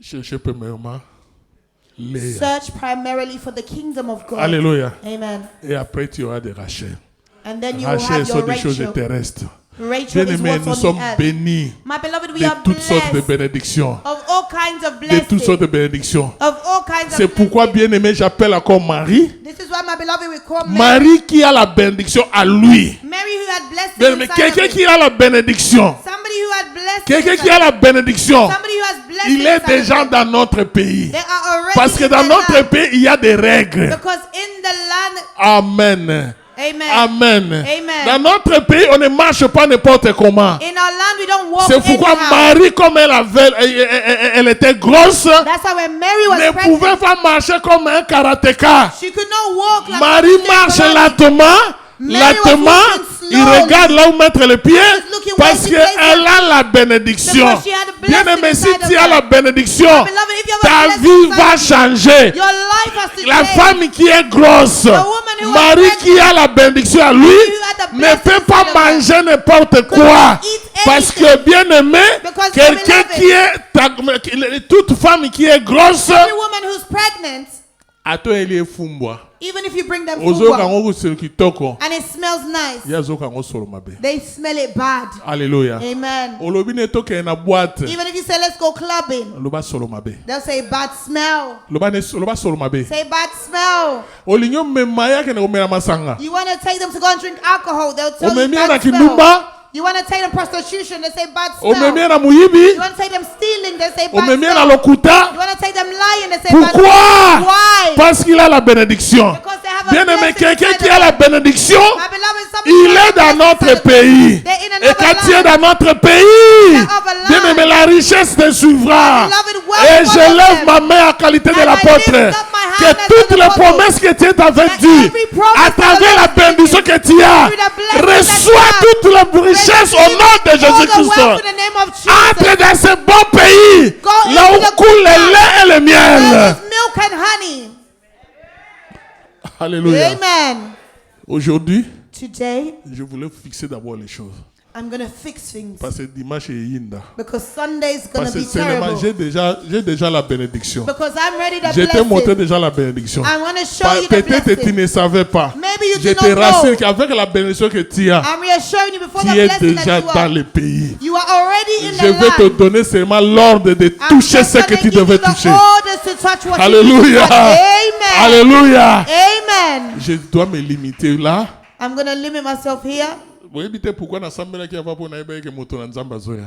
Cherchez premièrement Léa. Search primarily for the kingdom of God. Alléluia. Amen. Et après, tu auras des Rachel. And then you will Rachel have sont your des choses Rachel. terrestres. Rachel is Bien-aimés, nous what's on sommes the earth. bénis My beloved, we de are toutes sortes de blessed bénédictions. of all kinds of De toutes blessings. sortes de bénédictions. Of all kinds C'est of pourquoi, blessings. bien-aimé, j'appelle encore Marie. This is why, my beloved, we call Mary. Marie qui a la bénédiction à lui. Mary who had blessings Bien-aimé, inside quelqu'un of qui him. a la bénédiction. Somebody who had blessings Quelqu'un qui inside a of la him. bénédiction. Somebody who has blessings Il est inside of déjà him. dans notre pays. They are already Parce que in dans the notre land. pays, il y a des règles. Because in the land, Amen. amen. Amen. Amen. Dans notre pays, on ne marche pas n'importe comment. In our land, we don't walk C'est pourquoi anyhow. Marie, comme elle était grosse, That's why when Mary was ne pregnant, pouvait pas marcher comme un karatéka. she could not walk like Marie a marche Pharaoh. lentement, Mary was lentement. walking Il slowly. regarde là où mettre le pied looking parce where she qu'elle a la bénédiction. Because she had a blessing Bien-aimé, si inside of tu as her. la bénédiction, Beloved, if you have a ta blessing vie inside va of you, changer. your life has to La change. femme qui est grosse, woman who Marie was qui a la bénédiction à lui, had the ne blessing peut pas inside of her. manger n'importe quoi. eat Parce anything. que bien aimé, Because quelqu'un beloved, qui est, toute femme qui est grosse, every woman who's pregnant, ato elle est fumbwa. even if you bring them Ozo food kango kitoko, and it smells nice, ya zo kango solo mabe. they smell it bad. Alléluia. Amen. Olobi ne toke na boîte, Even if you say let's go clubbing, loba solo mabe. they'll say bad smell. Loba solo mabe. Say bad smell. Olinyo memaya kene omena masanga. You want to take them to go and drink alcohol, they'll tell you Omemia na bad smell. kinumba, You want to take them prostitution, they say bad smell. omemia na muyibi, You want to take them stealing, they say bad omemia na smell. lokuta. You want to take them lying, they say bad Pourquoi? smell. Why? Parce qu'il a la bénédiction. Because they have a Bien aimé, blessing quelqu'un inside qui of a la them. bénédiction, My beloved, somebody il who has est dans blessings notre inside of them. pays. They're in Et another quand tu es land. dans notre pays, They're of a land. bien aimé, la richesse te suivra. My beloved, wealth Et je follows lève them. ma main à qualité de And I l'apôtre. lift up my hand Que as toutes an les apostle. promesses que tu t'avais That dit, every promise à that travers the la Lord has bénédiction que tu as, through the blessing that reçois you have, toutes les richesses au nom de all the Jésus-Christ. wealth in the name of Jesus. Entre dans ce bon pays, Go là into où the coule le lait et le There miel. is milk and honey. Alléluia. Amen. Aujourd'hui, Today, je voulais fixer d'abord les choses. I'm going to fix things. Parce que dimanche est Yinda. Because Sunday's going Parce to que be seulement, terrible. j'ai déjà la bénédiction. Because I'm ready to Je t'ai montré bless it. déjà la bénédiction. I'm going to show you the Peut-être que tu blessing. ne savais pas. Maybe you Je do te not rassure know. qu'avec la bénédiction que tu as, I'm reassuring you before tu the es blessing that déjà you dans are. le pays. You are already in Je the vais te land. donner seulement l'ordre de I'm toucher just ce gonna que tu give you devais the toucher. orders to touch what you Alléluia. need to touch. Amen. Alléluia. Amen. Je dois me limiter là. I'm going to limit myself here. Vous savez pourquoi l'assemblée qui a pas pour naïba que moto na nzamba zoya.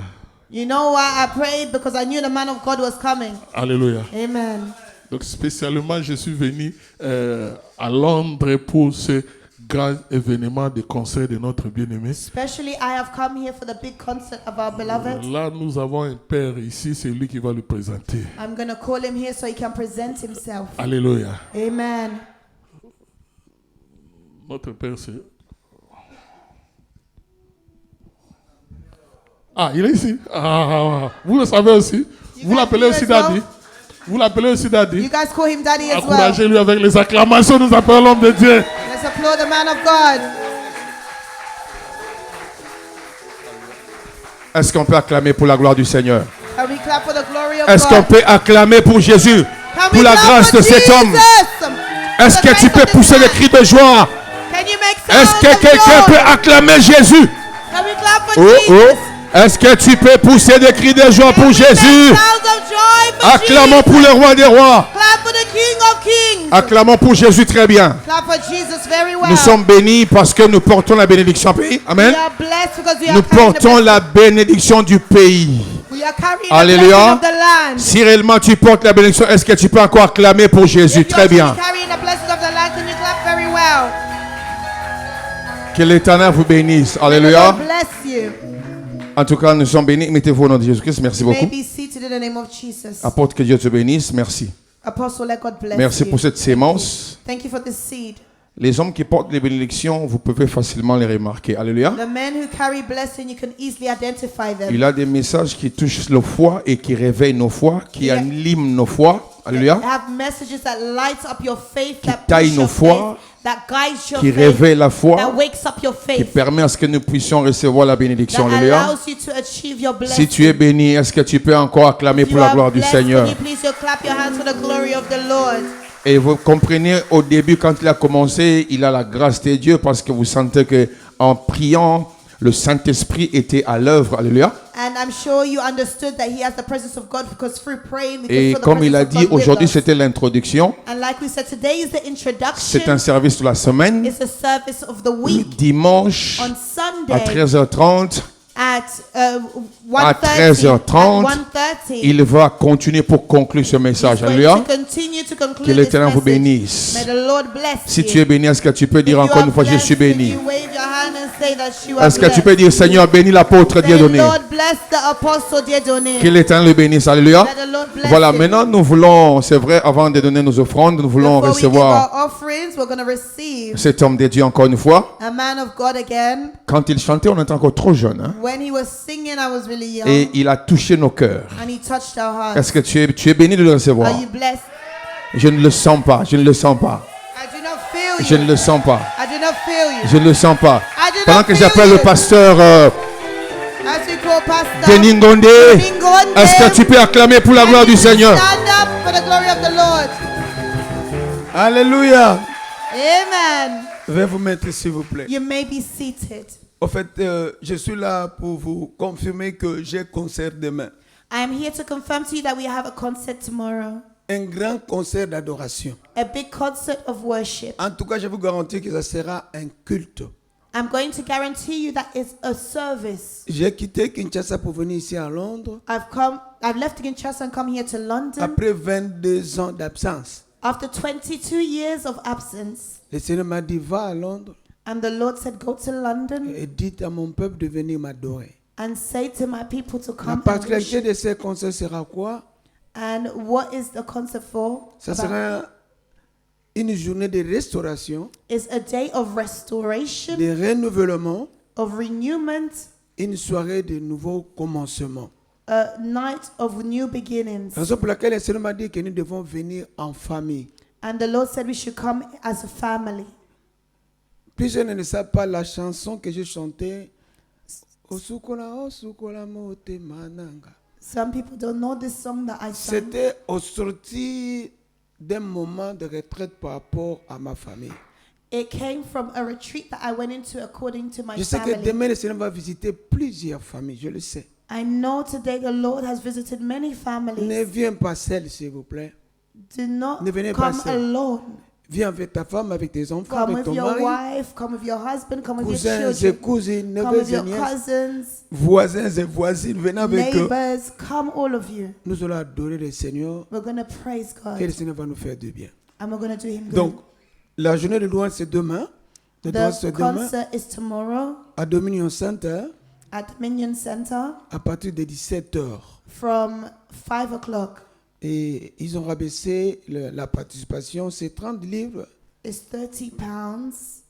You know why I prayed? Because I knew the man of God was coming. Alléluia. Amen. Donc spécialement, je suis venu à Londres pour ce grand événement de concert de notre bien-aimé. Especially I have come here for the big concert of our beloved. Là, nous avons un père ici, c'est lui qui va le présenter. I'm going to call him here so he can present himself. Alléluia. Amen. Notre père, c'est... Ah, il est ici. Ah, vous le savez aussi. Vous l'appelez aussi Daddy. Vous l'appelez aussi Daddy. You guys call him Daddy as well. Encouragez-lui avec les acclamations. Nous appelons l'homme de Dieu. Let's applaud the man of God. Est-ce qu'on peut acclamer pour la gloire du Seigneur? Can we clap for the glory of Est-ce qu'on God? peut acclamer pour Jésus, Can pour we la clap grâce for de cet homme? Jesus? Est-ce For the que tu grace peux of this pousser des man? cris de joie? Can you make Est-ce sounds que of quelqu'un joy? peut acclamer Jésus? Can we clap for Oh, Jesus? oh. Est-ce que tu peux pousser des cris de joie Can pour we make Jésus? sounds of joy for Acclamons Jesus? pour le roi des rois. Clap for the King of Kings. Acclamons pour Jésus très bien. Clap for Jesus very well. Nous sommes bénis parce que nous portons la bénédiction du pays. Amen. We are blessed because we are Nous carrying the portons blessing. la bénédiction du pays. We are carrying Alléluia. the blessing of the land. Si réellement tu portes la bénédiction, est-ce que tu peux encore acclamer pour Jésus? If you Très are bien. carrying the blessing of the land, can you clap very well? Que l'Éternel vous bénisse. May the Alléluia. Lord bless you. En tout cas, nous sommes bénis. Mettez-vous au nom de Jésus-Christ. Merci You may beaucoup. be seated in the name of Jesus. Apporte que Dieu te bénisse. Merci. Apostle, let God bless Merci you. pour cette sémence. Thank you for this seed. Les hommes qui portent les bénédictions, vous pouvez facilement les remarquer. Alléluia. The men who carry blessing, you can easily identify them. Il a des messages qui touchent nos foi et qui réveillent nos foi, qui Yeah. animent nos foi. Alléluia. They have messages that light up your faith, Qui that taillent push nos your foi, faith, that guides your Qui faith, réveillent la that foi, wakes up your qui faith, permet à ce que nous puissions recevoir la bénédiction. that Alléluia. allows you to achieve your blessing. Si tu es béni, est-ce que tu peux encore acclamer If pour you la are gloire du blessed, Seigneur? can you please clap your hands for the glory of the Lord? Et vous comprenez, au début, quand il a commencé, il a la grâce de Dieu parce que vous sentez que en priant, le Saint-Esprit était à l'œuvre. Alléluia. And I'm sure you understood that he has the presence of God because through praying, we can Et feel the comme il a presence of dit, God with aujourd'hui, us. c'était l'introduction. And like we said, today is the C'est introduction. un service de la semaine. It's a service of the week. Dimanche On à Sunday 13h30, at à 1:30. 13h30, At 1:30. il va continuer pour conclure ce message. He's going Alléluia. to continue to conclude Que this l'Éternel vous message. bénisse. May the Lord bless Si you. tu es béni, est-ce que tu peux If dire you encore are une fois, je blessed, suis béni? you wave your hand and say that you are Est-ce que tu blessed. peux dire, Seigneur, bénis l'apôtre Say, Dieudonné? Lord bless the apostle Dieudonné. Que l'Éternel le bénisse. Alléluia. Let the Lord bless Voilà, him. maintenant nous voulons, c'est vrai, avant de donner nos offrandes, nous voulons Before we give recevoir our offerings, we're going to receive cet homme de Dieu encore une fois. a man of God again. Quand il chantait, on était encore trop jeune. Hein? When he was singing, I was really young. Et il a touché nos cœurs. And he touched our hearts. Est-ce que tu es béni de le recevoir? Are you blessed? Je ne le sens pas, je ne le sens pas. I do not feel Je you. ne le sens pas. I do not feel you. Je ne le sens pas. I do Pendant not que feel j'appelle you. le pasteur As we call Pastor Denis Ngonde, Ngonde, est-ce que tu peux acclamer pour la gloire du Seigneur? stand up for the glory of the Lord. Alléluia. Amen. Veuillez vous mettre s'il vous plaît. You may be seated. En fait, je suis là pour vous confirmer que j'ai concert demain. I am here to confirm to you that we have a concert tomorrow. Un grand concert d'adoration. A big concert of worship. En tout cas, je vous garantis que ça sera un culte. I'm going to guarantee you that it's a service. J'ai quitté Kinshasa pour venir ici à Londres I've left Kinshasa and come here to London après 22 ans d'absence. after 22 years of absence. Le Seigneur m'a dit, va à Londres And the Lord said, go to London et dites à mon peuple de venir m'adorer. and say to my people to La come and particularité worship. de ces concerts sera quoi? And what is the concert for? Ça About? sera une journée de restauration, It's a day of restoration, de renouvellement, of renewment, une soirée de nouveaux commencements. a night of new beginnings. Raison pour laquelle le Seigneur m'a dit que nous devons venir en famille. And the Lord said we should come as a family. Plusieurs ne savent pas la chanson que j'ai chantée. Osukola mote mananga. Some people don't know this song that I sang. C'était au sortir d'un moment de retraite par rapport à ma famille. It came from a retreat that I went into according to my Je sais que family. demain le Seigneur va visiter plusieurs familles, je le sais. I know today the Lord has visited many Ne families. viens pas seul, s'il vous plaît. Do not Ne venez pas come seul. alone. Viens avec ta femme, avec tes enfants, Come avec with ton your mari, wife, come with your husband, come with your cousins et children, cousines, come neveux with et your nièces, cousins, voisins et voisines, venez avec eux. neighbors, come all of you. Nous allons adorer le Seigneur We're going to praise God et le Seigneur va nous faire du bien. and we're going to do Him good. Donc, la journée de louange c'est demain. Le louange The c'est demain concert is tomorrow à Dominion Center at Dominion Center à partir de 17h. from 5 o'clock. Et ils ont rabaissé la participation, c'est 30 livres. It's 30 pounds.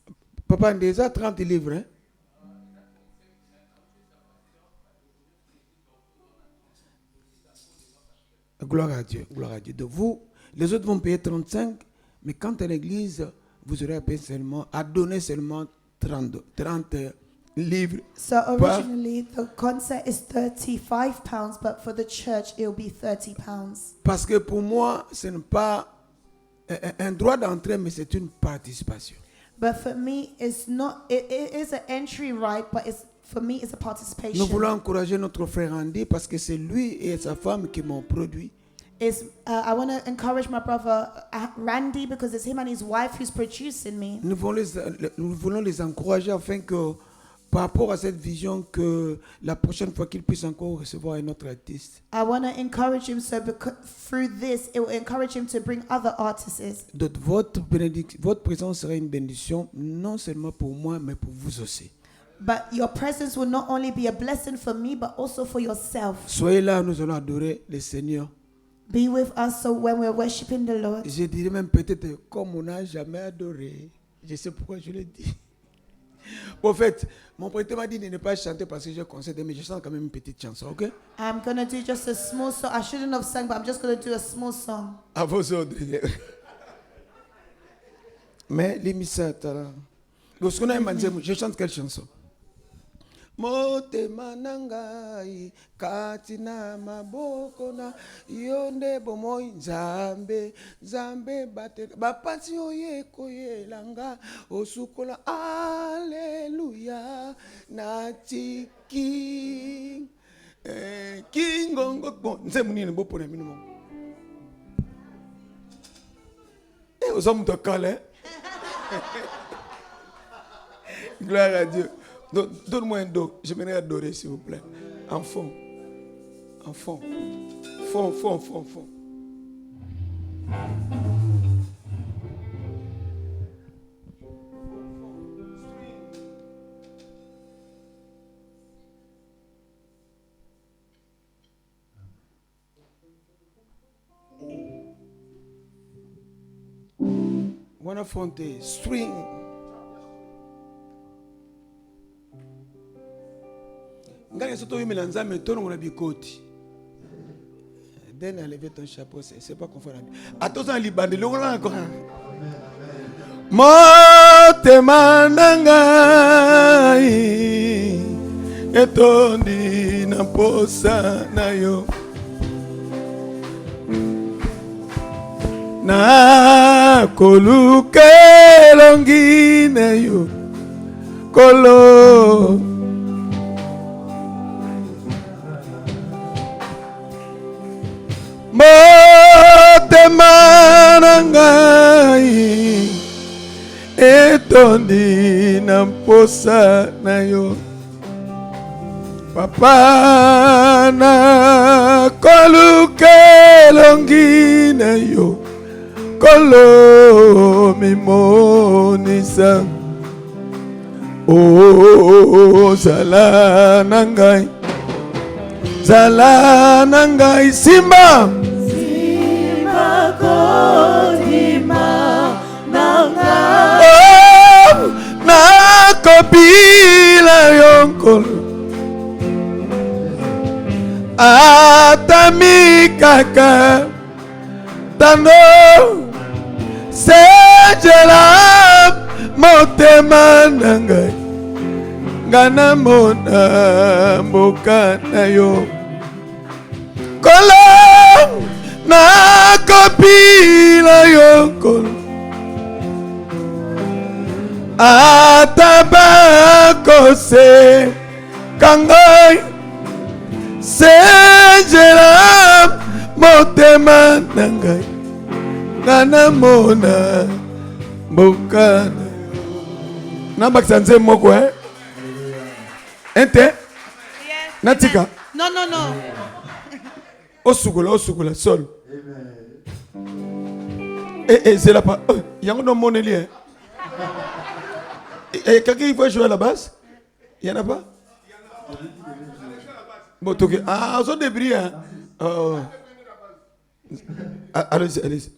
Papa, déjà 30 livres. Hein? Gloire à Dieu, gloire à Dieu. Donc vous, les autres vont payer 35, mais quand à l'église, vous aurez à payer seulement, à donner seulement 30 livres. So originally the concert is 35 pounds, but for the church it will be 30 pounds. Parce que pour moi, ce n'est pas un droit d'entrée, mais c'est une participation. But for me, it's not. It is an entry right, but for me, it's a Nous participation. voulons encourager notre frère Andy parce que c'est lui et sa femme qui m'ont produit. I want to encourage my brother Randy because it's him and his wife who's producing me. Nous voulons les encourager afin que, par rapport à cette vision, que la prochaine fois qu'ils puissent encore recevoir un autre artiste. I want to encourage him so because through this, it will encourage him to bring other artists. Donc votre présence sera une bénédiction, non seulement pour moi, mais pour vous aussi. But your presence will not only be a blessing for me, but also for yourself. Soyez là, nous allons adorer le Seigneur. Be with us so when we're worshiping the Lord. Je dirais même peut-être comme on n'a jamais adoré. Je sais pourquoi je le dis. Au fait, mon prêtre m'a dit de ne pas chanter parce que j'ai concédé, mais je chante quand même une petite chanson, ok? I'm going to do just a small song. I shouldn't have sung, but I'm just going to do a small song. À vos ordres. Mais l'émissaire, lorsqu'on a un je chante quelle chanson? Motema nangai katina maboko na yonde bomoi nzambe nzambe bate bapati oye koyelanga osukola alleluia na tiki kingongo bon nzemuni ne bopona minimum aux hommes de calais. Gloire à Dieu. Donne-moi un do. J'aimerais adorer, s'il vous plaît. En fond. En fond. Fond, fond, fond, fond. Wanna fonte. String. Ngani soto yimi na nzambe tono na bikoti. Den a levé ton chapeau, c'est pas confortable. Attention libandi le ngona encore. Motema nangai etondi na posa na yo. Na koluke longi na yo. Kolo motema nangai etondi na posa na yo papa na koluke longi na yo kolo mimonisa o zala nangai zala nangai simba simba kodima nangai oh na kopila yonkol atami kaka tano sejela motema nangai ngana mona mboka na yo kolo na kopila yo kolo atabako se kangai sejela motema nangai ngana mona Mboka. Namba Sanze Moko, hein? Ente? Yes. Natika? No. Osugula, sol. C'est là pas. Il y a un homme monélien. Et quelqu'un qui veut jouer à la basse? Il n'y en a pas? Bon, ok. Ah, on a des bris, hein? Allez-y.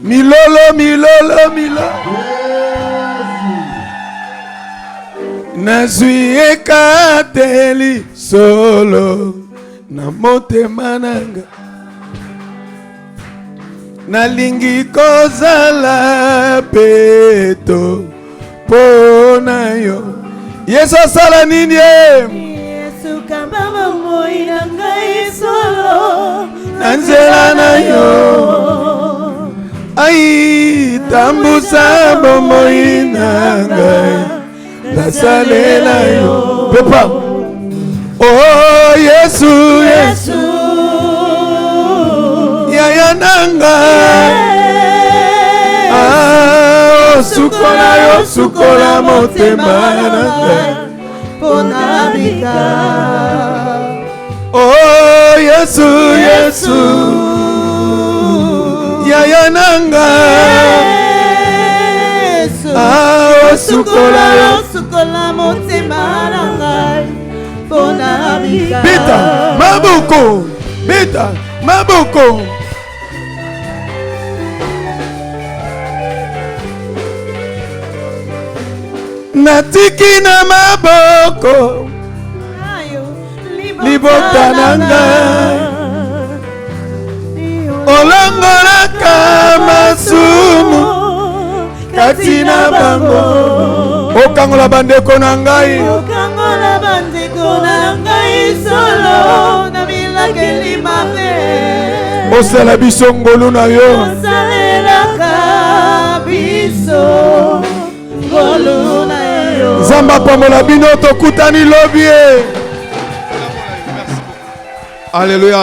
Milolo. Nazwi ekateli solo na motema nanga. Nalingi kozala peto pona yo. Yesu asala nini ye? Yesu kambama moi na ngai solo na nzela na yo. Ai tambusa bomoi na ngai nasalela yo. Papa. Oh Yesu Yaya nanga. Sukola motema nanga pona bika. Oh Yesu Yaya nanga. Sukola motema nanga pona bika. Bita maboko. Natiki na maboko libota nanga. Olongolaka masumu kati na bango. Okangola bandeko na ngai solo na milakeli mabe. Osala biso ngolu na yo. Osalelaka biso ngolu na yo. Zamba pambola bino tokutani lobie. Alléluia.